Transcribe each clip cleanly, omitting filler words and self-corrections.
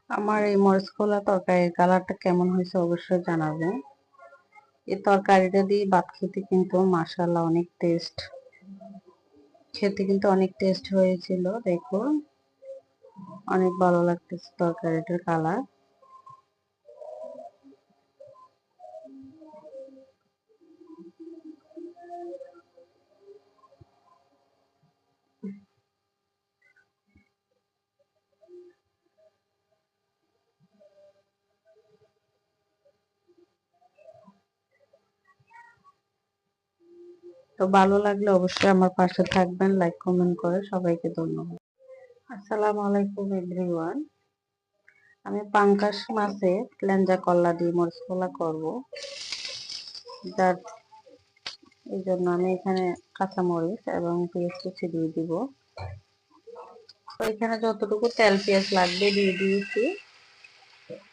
আমার এই মরিচ খোলা তরকারির কালারটা কেমন হয়েছে অবশ্যই জানাবে। এই তরকারিটা দিয়ে ভাত খেতে কিন্তু মাশাআল্লাহ অনেক টেস্ট, খেতে কিন্তু অনেক টেস্ট হয়েছিল। দেখুন অনেক ভালো লাগতেছে তরকারিটার কালার। তো ভালো লাগলে অবশ্যই আমার পাশে থাকবেন, লাইক কমেন্ট করে। সবাইকে ধন্যবাদ। আসসালামু আলাইকুম এভরিওয়ান। আমি পাঙ্গাস মাছে লেঞ্জা কল্লা দিয়ে মরিচ পোলা করবো। যার এই জন্য আমি এখানে কাঁচামরিচ এবং পেঁয়াজ কুচি দিয়ে দিব। তো এখানে যতটুকু তেল পেঁয়াজ লাগবে দিয়ে দিয়েছি।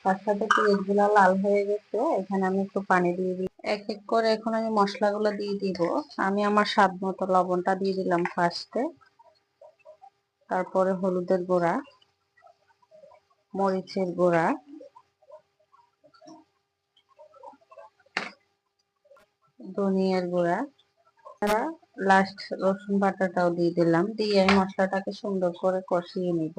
তার সাথে পেঁয়াজ গুলা লাল হয়ে গেছে, এখানে আমি একটু পানি দিয়ে দিই। এক এক করে এখন আমি মশলাগুলো দিয়ে দিব। আমি আমার স্বাদ মতো লবণটা দিয়ে দিলাম ফার্স্টে, তারপরে হলুদের গুঁড়া, মরিচের গুঁড়া, ধনিয়ার গুঁড়া, লাস্ট রসুন বাটাটাও দিয়ে দিলাম। দিয়ে আমি মশলাটাকে সুন্দর করে কষিয়ে নিব।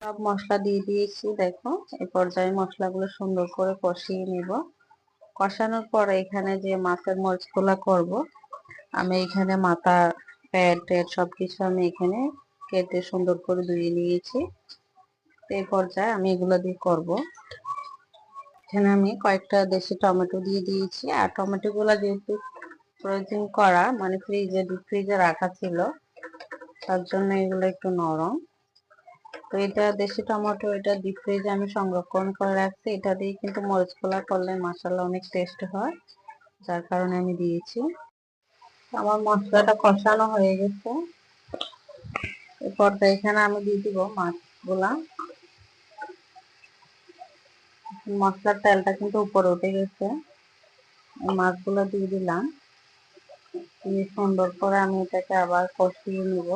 সব মশলা দিয়ে দিয়েছি, দেখো এই পর্যায়ে মশলাগুলো সুন্দর করে কষিয়ে নিব। কষানোর পরে এখানে যে মাছের মরিচগুলা করব, আমি এখানে মাথা পেট টেট সবকিছু আমি এখানে কেটে সুন্দর করে ধুয়ে নিয়েছি। এই পর্যায়ে আমি এগুলো দিয়ে করব। এখানে আমি কয়েকটা দেশি টমেটো দিয়ে দিয়েছি। আর টমেটো গুলা যেহেতু ফ্রোজিং করা, মানে ডিপ ফ্রিজে রাখা ছিল, তার জন্য এগুলো একটু নরম। তো এটা দেশি টমেটো, এটা ডিপ ফ্রিজে আমি সংরক্ষণ করে রাখছি। এটা দিয়ে কিন্তু মরিচ পোলা করলে মাশাআল্লাহ অনেক টেস্ট হয়, যার কারণে আমি দিয়েছি। আমার মশলাটা কষানো হয়ে গেছে। এরপর এখানে আমি দিয়ে দিব মাছগুলা। মশলার তেলটা কিন্তু উপরে উঠে গেছে, মাছগুলো দিয়ে দিলাম। দিয়ে সুন্দর করে আমি এটাকে আবার কষিয়ে নিব।